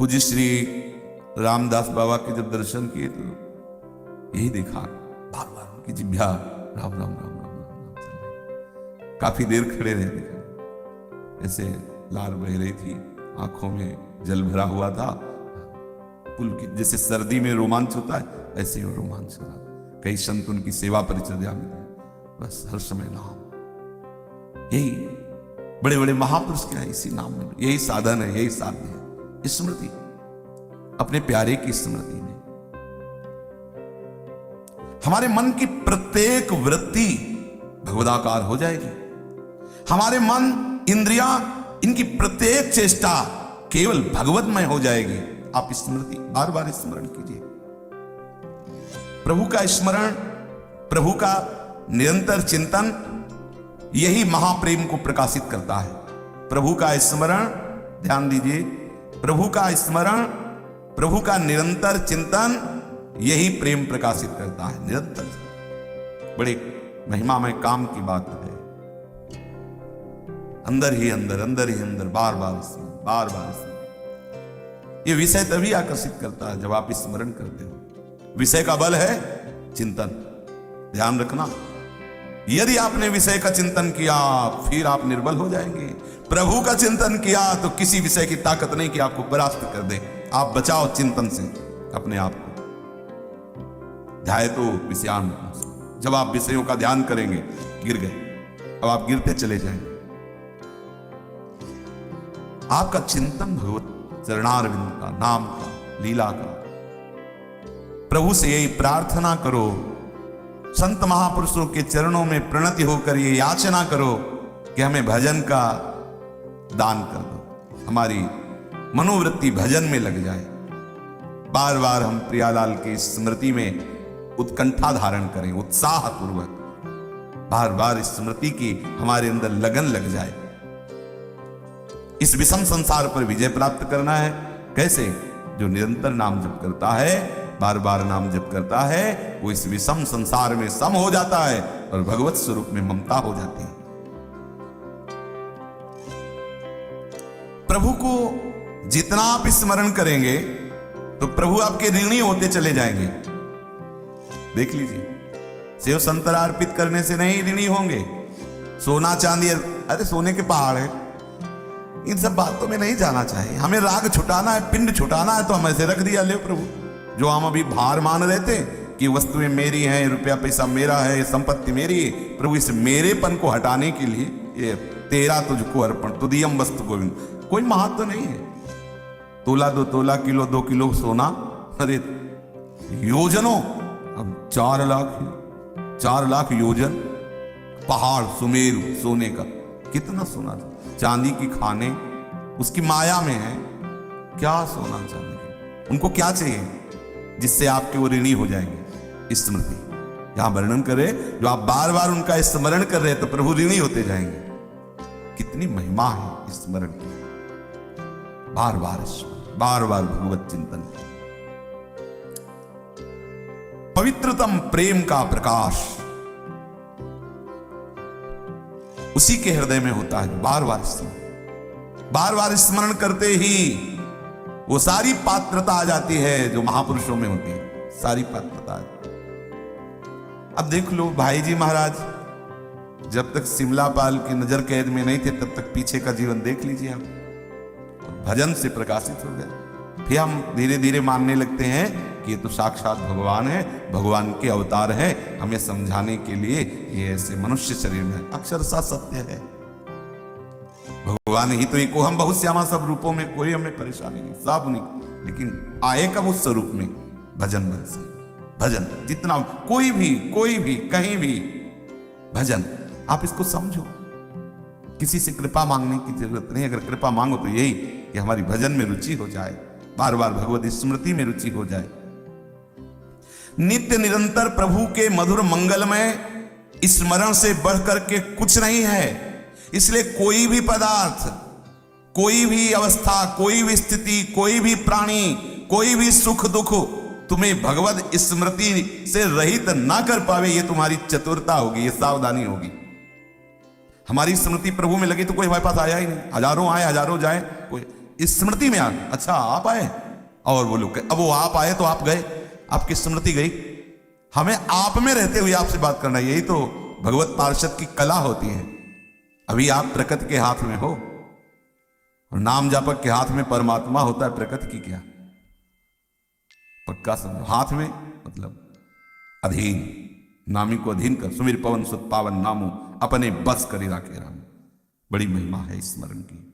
पूज्य श्री रामदास बाबा के जब दर्शन किए तो यही देखा, बार बार उनकी जिह्वा राम राम राम राम राम राम चल रही। काफी देर खड़े रहे, देखा ऐसे लार बह रही थी, आंखों में जल भरा हुआ था। पुल की जैसे सर्दी में रोमांच होता है ऐसे ही रोमांच हो रहा। कई संत उनकी सेवा परिचर्या में थे, बस हर समय नाम। यही बड़े बड़े महापुरुष क्या है, इसी नाम में, यही साधन है, यही साध्य है, स्मृति, अपने प्यारे की स्मृति में। हमारे मन की प्रत्येक वृत्ति भगवदाकार हो जाएगी। हमारे मन, इंद्रियां, इनकी प्रत्येक चेष्टा केवल भगवतमय हो जाएगी। आप स्मृति बार बार स्मरण कीजिए, प्रभु का स्मरण, प्रभु का निरंतर चिंतन, यही महाप्रेम को प्रकाशित करता है। प्रभु का स्मरण, ध्यान दीजिए, प्रभु का स्मरण, प्रभु का निरंतर चिंतन, यही प्रेम प्रकाशित करता है। निरंतर, बड़े महिमामय काम की बात है। अंदर ही अंदर, अंदर ही अंदर, बार बार स्मरण, बार बार स्मरण। ये विषय तभी आकर्षित करता है जब आप स्मरण करते हो। विषय का बल है चिंतन, ध्यान रखना। यदि आपने विषय का चिंतन किया फिर आप निर्बल हो जाएंगे। प्रभु का चिंतन किया तो किसी विषय की ताकत नहीं कि आपको परास्त कर दे। आप बचाओ चिंतन से अपने आप को। ध्याय तो विषयान, जब आप विषयों का ध्यान करेंगे गिर गए, अब आप गिरते चले जाएंगे। आपका चिंतन भगवत चरणारविंद का, नाम का, लीला का। प्रभु से यही प्रार्थना करो, संत महापुरुषों के चरणों में प्रणति होकर ये याचना करो कि हमें भजन का दान कर दो, हमारी मनोवृत्ति भजन में लग जाए। बार बार हम प्रियालाल की स्मृति में उत्कंठा धारण करें, उत्साह पूर्वक बार बार स्मृति की हमारे अंदर लगन लग जाए। इस विषम संसार पर विजय प्राप्त करना है। कैसे? जो निरंतर नाम जप करता है, बार बार नाम जप करता है, वो इस विषम संसार में सम हो जाता है और भगवत स्वरूप में ममता हो जाती है। प्रभु को जितना आप स्मरण करेंगे तो प्रभु आपके ऋणी होते चले जाएंगे। देख लीजिए, सेव संतरा अर्पित करने से नहीं ऋणी होंगे। सोना चांदी, अरे सोने के पहाड़ है, इन सब बातों में नहीं जाना चाहिए। हमें राग छुटाना है, पिंड छुटाना है, तो हम ऐसे रख दिया, ले प्रभु। जो हम अभी भार मान रहे थे कि वस्तुएं मेरी हैं, रुपया पैसा मेरा है, संपत्ति मेरी है, प्रभु इस मेरेपन को हटाने के लिए ये तेरा तुझको अर्पण, तुदियम वस्तु गोविंद, कोई महत्व नहीं है। तोला 2 तोला, किलो 2 किलो सोना, अरे योजनों, अब 4 लाख योजन पहाड़ सुमेरु सोने का, कितना सोना था। चांदी की खाने उसकी माया में है, क्या सोना चांदी, उनको क्या चाहिए जिससे आपके वो ऋणी हो जाएंगे। स्मृति यहां वर्णन करे, जो आप बार बार उनका स्मरण कर रहे हैं तो प्रभु ऋणी होते जाएंगे। कितनी महिमा है स्मरण की, बार बार बार बार भगवत चिंतन। पवित्रतम प्रेम का प्रकाश उसी के हृदय में होता है। बार बार स्मरण करते ही वो सारी पात्रता आ जाती है जो महापुरुषों में होती है, सारी पात्रता। अब देख लो भाई जी महाराज जब तक शिमलापाल की नजर कैद में नहीं थे तब तक पीछे का जीवन देख लीजिए आप, भजन से प्रकाशित हो गए। फिर हम धीरे धीरे मानने लगते हैं कि ये तो साक्षात भगवान है, भगवान के अवतार है, हमें समझाने के लिए ये ऐसे मनुष्य शरीर में। अक्षरशः सत्य है, भगवान ही तो एक हम बहुश्यामा सब रूपों में, कोई हमें परेशानी नहीं, सब नहीं, लेकिन आए कब उस स्वरूप में, भजन बल से। भजन जितना, कोई भी कहीं भी भजन, आप इसको समझो। किसी से कृपा मांगने की जरूरत नहीं। अगर कृपा मांगो तो यही कि हमारी भजन में रुचि हो जाए, बार बार भगवत स्मृति में रुचि हो जाए। नित्य निरंतर प्रभु के मधुर मंगलमय स्मरण से बढ़कर के कुछ नहीं है। इसलिए कोई भी पदार्थ, कोई भी अवस्था, कोई भी स्थिति, कोई भी प्राणी, कोई भी सुख दुख तुम्हें भगवत स्मृति से रहित ना कर पावे, ये तुम्हारी चतुरता होगी, ये सावधानी होगी। हमारी स्मृति प्रभु में लगी तो कोई हमारे पास आया ही नहीं। हजारों आए हजारों जाए, कोई स्मृति में आ गए। अच्छा आप आए, और वो लोग अब वो आप आए तो आप गए, आपकी स्मृति गई। हमें आप में रहते हुए आपसे बात करना, यही तो भगवत पार्षद की कला होती है। अभी आप प्रकृति के हाथ में हो और नाम जापक के हाथ में परमात्मा होता है, प्रकृति की क्या पक्का समझो। हाथ में मतलब अधीन, नामी को अधीन कर, सुमिर पवन सुत पावन नामो, अपने बस करी राखे राम। बड़ी महिमा है स्मरण की।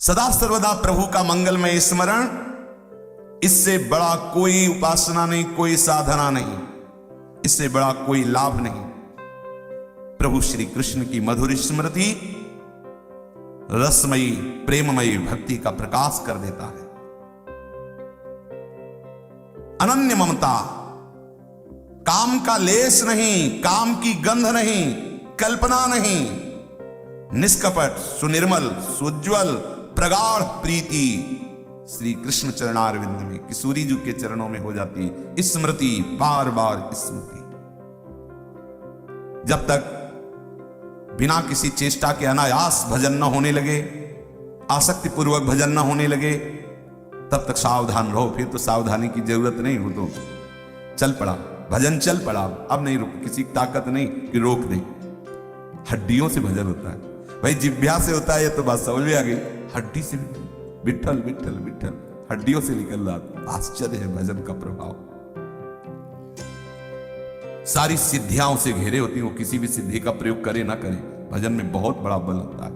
सदा सर्वदा प्रभु का मंगलमय स्मरण, इससे बड़ा कोई उपासना नहीं, कोई साधना नहीं, इससे बड़ा कोई लाभ नहीं। प्रभु श्री कृष्ण की मधुर स्मृति रसमयी प्रेममयी भक्ति का प्रकाश कर देता है। अनन्य ममता, काम का लेस नहीं, काम की गंध नहीं, कल्पना नहीं, निष्कपट सुनिर्मल सुज्ज्वल प्रगाढ़ प्रीति श्री कृष्ण चरणारविंद में, किशोरी जी के चरणों में हो जाती स्मृति, बार बार स्मृति। जब तक बिना किसी चेष्टा के अनायास भजन न होने लगे, आसक्ति पूर्वक भजन न होने लगे, तब तक सावधान रहो। फिर तो सावधानी की जरूरत नहीं हो, तो चल पड़ा भजन, चल पड़ा। अब नहीं रुक, किसी की ताकत नहीं कि रोक दे। हड्डियों से भजन होता है भाई, जिभ्या से होता है, ये तो बात समझ में आ गई। हड्डी से विठल विठल विठल हड्डियों से निकल रहा। आश्चर्य है भजन का प्रभाव। सारी सिद्धियां से घेरे होती हैं, वो किसी भी सिद्धि का प्रयोग करे ना करे, भजन में बहुत बड़ा बल होता है।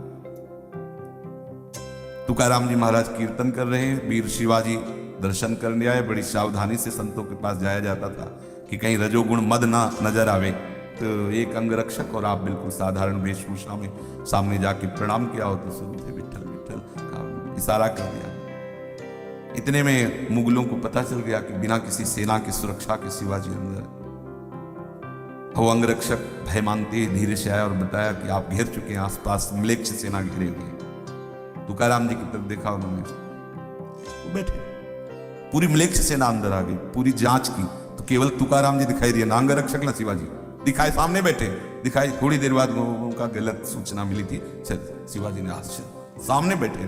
तुकाराम जी महाराज कीर्तन कर रहे हैं, वीर शिवाजी दर्शन करने आए। बड़ी सावधानी से संतों के पास जाया जाता था कि कहीं रजोगुण मद ना नजर आवे। तो एक अंगरक्षक और आप बिल्कुल साधारण वेशभूषा में सामने जाके प्रणाम किया हो तो सुनते विठल विठल का इशारा कर दिया। इतने में मुगलों को पता चल गया कि बिना किसी सेना की सुरक्षा के शिवाजी अंदर। वो अंगरक्षक भय मानते धीरे से आया और बताया कि आप घेर चुके हैं, आसपास म्लेच्छ सेना घेरे हुए हैं। तुकाराम जी की तरफ देखा उन्होंने, वो बैठे, पूरी म्लेच्छ सेना अंदर आ गई। पूरी जांच की तो केवल तुकाराम जी दिखाई दिए, ना अंगरक्षक ना शिवाजी दिखाए। सामने बैठे दिखाई। थोड़ी देर बाद उनका गलत सूचना मिली थी। शिवाजी ने आश्चर्य, सामने बैठे,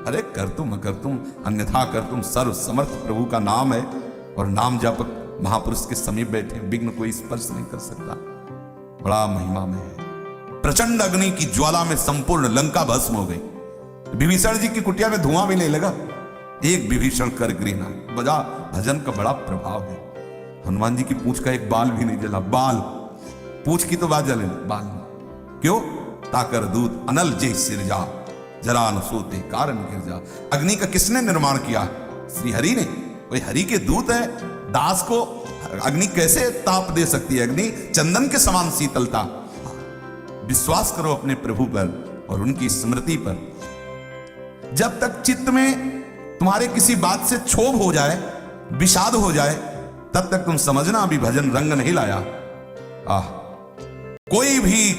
अरे कर तुम अन्यथा कर तुम, सर्व समर्थ प्रभु का नाम है और नाम जापक महापुरुष के समीप बैठे, विघ्न कोई स्पर्श नहीं कर सकता। बड़ा महिमा में है। प्रचंड अग्नि की ज्वाला में संपूर्ण लंका भस्म हो गई। विभीषण जी की कुटिया में धुआं भी नहीं लगा। एक विभीषण कर गिरना बजा। भजन का बड़ा प्रभाव है। हनुमान जी की पूंछ का एक बाल भी नहीं जला। बाल, पूंछ की तो बात जले, बाल क्यों? ताकर दूत अनल जय सिरजा, जरा न सोते कारण गिर जा। अग्नि का किसने निर्माण किया? श्री हरि ने। वही हरि के दूत है। दास को अग्नि कैसे ताप दे सकती है? अग्नि चंदन के समान शीतलता। विश्वास करो अपने प्रभु पर और उनकी स्मृति पर। जब तक चित्त में तुम्हारे किसी बात से क्षोभ हो जाए, विषाद हो जाए, तब तक तुम समझना अभी भजन रंग नहीं लाया। कोई भी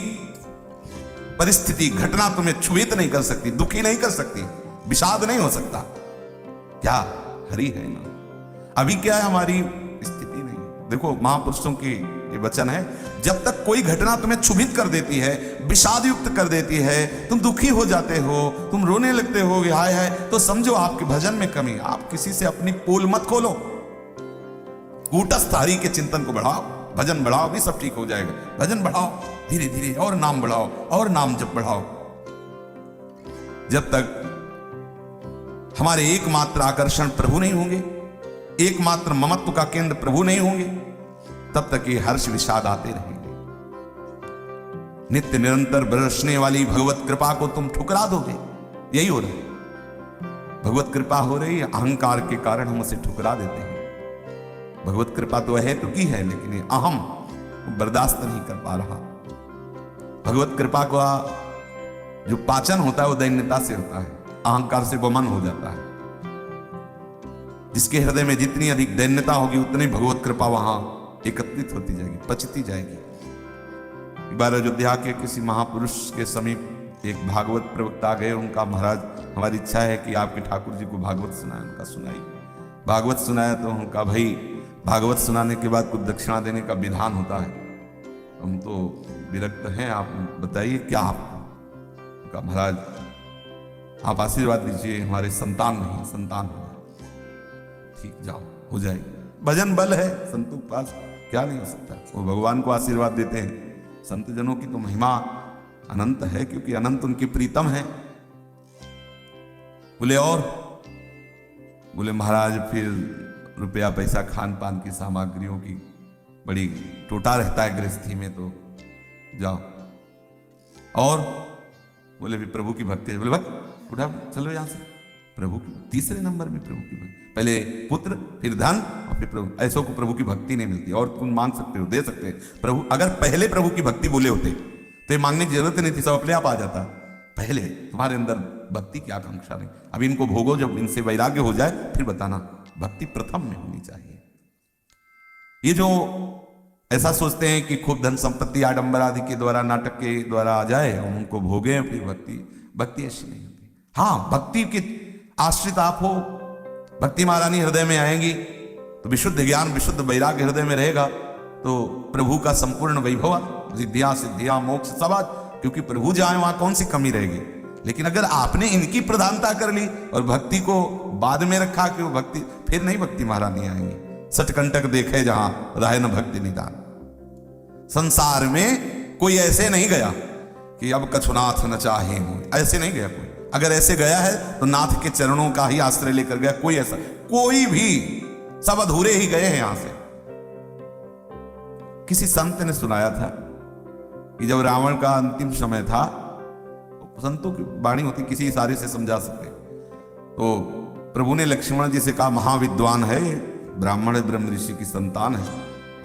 परिस्थिति घटना तुम्हें क्षुभित नहीं कर सकती, दुखी नहीं कर सकती, विषाद नहीं हो सकता। क्या हरि है ना। अभी क्या है हमारी स्थिति नहीं। देखो महापुरुषों की ये वचन है, जब तक कोई घटना तुम्हें क्षुभित कर देती है, विषाद युक्त कर देती है, तुम दुखी हो जाते हो, तुम रोने लगते हो हाय हाय, तो समझो आपके भजन में कमी। आप किसी से अपनी पोल मत खोलो। कूटस्थ हरि के चिंतन को बढ़ाओ, भजन बढ़ाओ, भी सब ठीक हो जाएगा। भजन बढ़ाओ धीरे धीरे, और नाम बढ़ाओ, और नाम जब बढ़ाओ। जब तक हमारे एकमात्र आकर्षण प्रभु नहीं होंगे, एकमात्र ममत्व का केंद्र प्रभु नहीं होंगे, तब तक ये हर्ष विषाद आते रहेंगे। नित्य निरंतर बरसने वाली भगवत कृपा को तुम ठुकरा दोगे। यही हो रहा है। भगवत कृपा हो रही है, अहंकार के कारण हम उसे ठुकरा देते हैं। भगवत कृपा तो है तो की है, लेकिन ये अहम बर्दाश्त नहीं कर पा रहा। भगवत कृपा का जो पाचन होता है वो दैन्यता से होता है, अहंकार से वमन हो जाता है। जिसके हृदय में जितनी अधिक दैन्यता होगी, उतनी भगवत कृपा वहां एकत्रित होती जाएगी, पचती जाएगी। एक बार अयोध्या के किसी महापुरुष के समीप एक भागवत प्रवक्ता गए। उनका, महाराज हमारी इच्छा है कि आपके ठाकुर जी को भागवत सुनाए। उनका सुनाई, भागवत सुनाया तो उनका, भाई भागवत सुनाने के बाद कुछ दक्षिणा देने का विधान होता है, हम तो विरक्त हैं, आप बताइए क्या। आप महाराज आप आशीर्वाद दीजिए, हमारे संतान नहीं संतान हो, ठीक जाओ हो जाएगी। भजन बल है, संतों के पास क्या नहीं हो सकता, वो भगवान को आशीर्वाद देते हैं। संत जनों की तो महिमा अनंत है, क्योंकि अनंत उनकी प्रीतम है। बोले और बोले महाराज फिर रुपया पैसा खान पान की सामग्रियों की बड़ी टोटा रहता है गृहस्थी में, तो जाओ। और बोले भी प्रभु की भक्ति है। बोले भक्त उठा चलो यहां से, प्रभु की तीसरे नंबर में प्रभु की भक्ति, पहले पुत्र फिर धन और फिर प्रभु। ऐसों को प्रभु की भक्ति नहीं मिलती। और तुम मांग सकते हो, दे सकते हैं प्रभु। अगर पहले प्रभु की भक्ति बोले होते तो ये मांगने की जरूरत नहीं थी, सब अपने आप आ जाता। पहले तुम्हारे अंदर भक्ति की आकांक्षा नहीं। अब इनको भोगो, जब इनसे वैराग्य हो जाए फिर बताना। भक्ति प्रथम में होनी चाहिए। ये जो ऐसा सोचते हैं कि खूब धन संपत्ति आडंबर आदि के द्वारा, नाटक के द्वारा आ जाए और उनको भोगे फिर भक्ति ऐसी नहीं होती। हाँ, भक्ति के आश्रित आप हो, भक्ति महारानी हृदय में आएंगी तो विशुद्ध ज्ञान विशुद्ध वैराग्य हृदय में रहेगा, तो प्रभु का संपूर्ण वैभव, रिद्धियां सिद्धियां मोक्ष सब आज, क्योंकि प्रभु जाए वहां कौन सी कमी रहेगी। लेकिन अगर आपने इनकी प्रधानता कर ली और भक्ति को बाद में रखा कि वो भक्ति, फिर नहीं भक्ति महारानी आएंगी। सटकंटक देखे जहां राय न भक्ति निदान। संसार में कोई ऐसे नहीं गया कि अब कछुनाथ न चाहे हो, ऐसे नहीं गया कोई। अगर ऐसे गया है तो नाथ के चरणों का ही आश्रय लेकर गया। कोई ऐसा कोई भी, सब अधूरे ही गए हैं यहां से। किसी संत ने सुनाया था कि जब रावण का अंतिम समय था, संतों की वाणी होती, किसी इशारे से समझा सकते, तो प्रभु ने लक्ष्मण जी से कहा महाविद्वान है, ब्राह्मण ब्रह्म ऋषि की संतान है,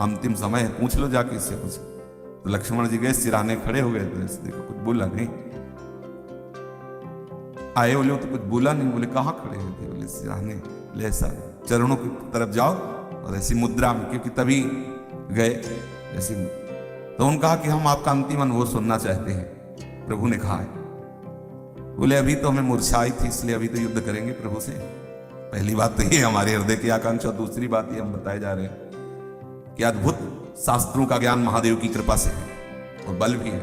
अंतिम समय है, पूछ लो जाके इससे कुछ। तो लक्ष्मण जी गए, सिराने खड़े हो गए, तो इससे देखो कुछ बोला नहीं। आए बोले तो कुछ बोला नहीं। बोले कहाँ खड़े हुए थे? बोले सिराने, ले ऐसा चरणों की तरफ जाओ और ऐसी मुद्रा में, क्योंकि तभी गए ऐसी। तो उन्होंने कहा कि हम आपका अंतिम अनुभव सुनना चाहते हैं। प्रभु ने कहा है। बोले अभी तो हमें मूर्छा आई थी, इसलिए अभी तो युद्ध करेंगे प्रभु से। पहली बात तो ये हमारे हृदय की आकांक्षा। दूसरी बात ये हम बताए जा रहे हैं कि अद्भुत शास्त्रों का ज्ञान महादेव की कृपा से है और बल भी है,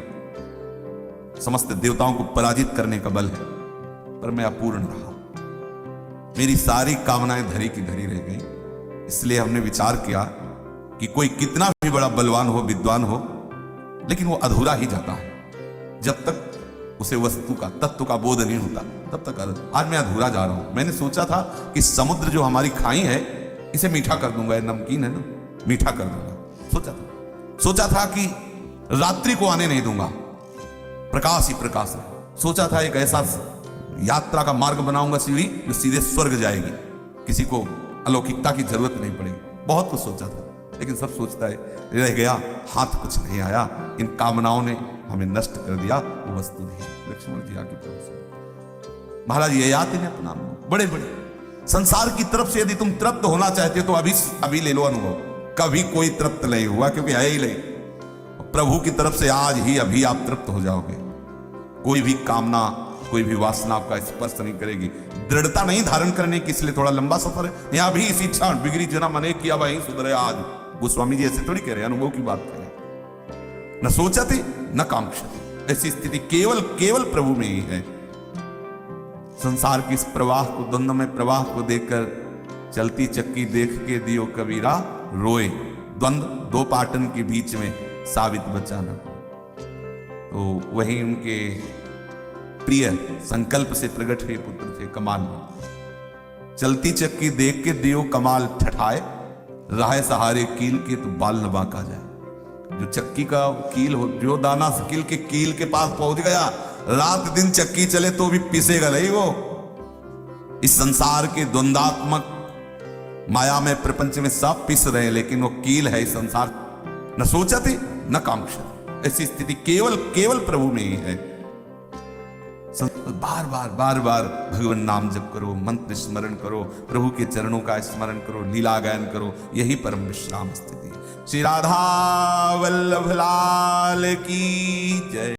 समस्त देवताओं को पराजित करने का बल है। पर मैं अपूर्ण रहा, मेरी सारी कामनाएं धरी की धरी रह गई। इसलिए हमने विचार किया कि कोई कितना भी बड़ा बलवान हो, विद्वान हो, लेकिन वो अधूरा ही जाता है जब तक उसे वस्तु का, तत्व का बोध नहीं होता, तब तक। आज मैं अधूरा जा रहा हूं। मैंने सोचा था कि समुद्र जो हमारी खाई है इसे मीठा कर दूंगा, ये नमकीन है ना, मीठा कर दूंगा। सोचा था कि रात्रि को आने नहीं दूंगा, प्रकाश ही प्रकाश है। सोचा था एक ऐसा यात्रा का मार्ग बनाऊंगा, सीढ़ी जो सीधे स्वर्ग जाएगी, किसी को अलौकिकता की जरूरत नहीं पड़ेगी। बहुत कुछ सोचा था, लेकिन सब सोचता है रह गया, हाथ कुछ नहीं आया। इन कामनाओं ने हमें नष्ट कर दिया, वो वस्तु नहीं। लक्ष्मण जी आके प्रभु महाराज ये याद इन्हें अपना बड़े बड़े संसार की तरफ से यदि तुम तृप्त होना चाहते हो तो अभी ले लो अनुभव। कभी कोई तृप्त नहीं हुआ, क्योंकि है ही नहीं। प्रभु की तरफ से आज ही अभी आप तृप्त हो जाओगे। कोई भी कामना, कोई भी वासना आपका स्पर्श नहीं करेगी। दृढ़ता नहीं धारण करने की, इसलिए थोड़ा लंबा सफर है। यहाँ भी इसी इच्छा बिगड़ी जना मने किया वही सुधरे आज। गोस्वामी जी ऐसे थोड़ी कह रहे, अनुभव की बात करें। न सोचते न कांक्षते, ऐसी स्थिति केवल प्रभु में ही है। संसार की इस प्रवाह को, द्वंद्व में प्रवाह को देखकर चलती चक्की देख के दियो कबीरा रोए। द्वंद्व दो पाटन के बीच में साबित बचाना, तो वही उनके प्रिय संकल्प से प्रकट हुए पुत्र थे कमाल। चलती चक्की देख के दियो कमाल ठठाए, राह सहारे कील के तो बाल न बांका जाए। जो चक्की का कील हो, जो दाना कील के पास पहुंच गया, रात दिन चक्की चले तो भी पिसेगा नहीं वो। इस संसार के द्वंद्वात्मक माया में, प्रपंच में सब पिस रहे, लेकिन वो कील है इस संसार। न सोचते न कांक्षते, ऐसी स्थिति केवल प्रभु में ही है। बार बार भगवान नाम जप करो, मंत्र स्मरण करो, प्रभु के चरणों का स्मरण करो, लीला गायन करो, यही परम विश्राम स्थिति। श्री राधा वल्लभ लाल की जय।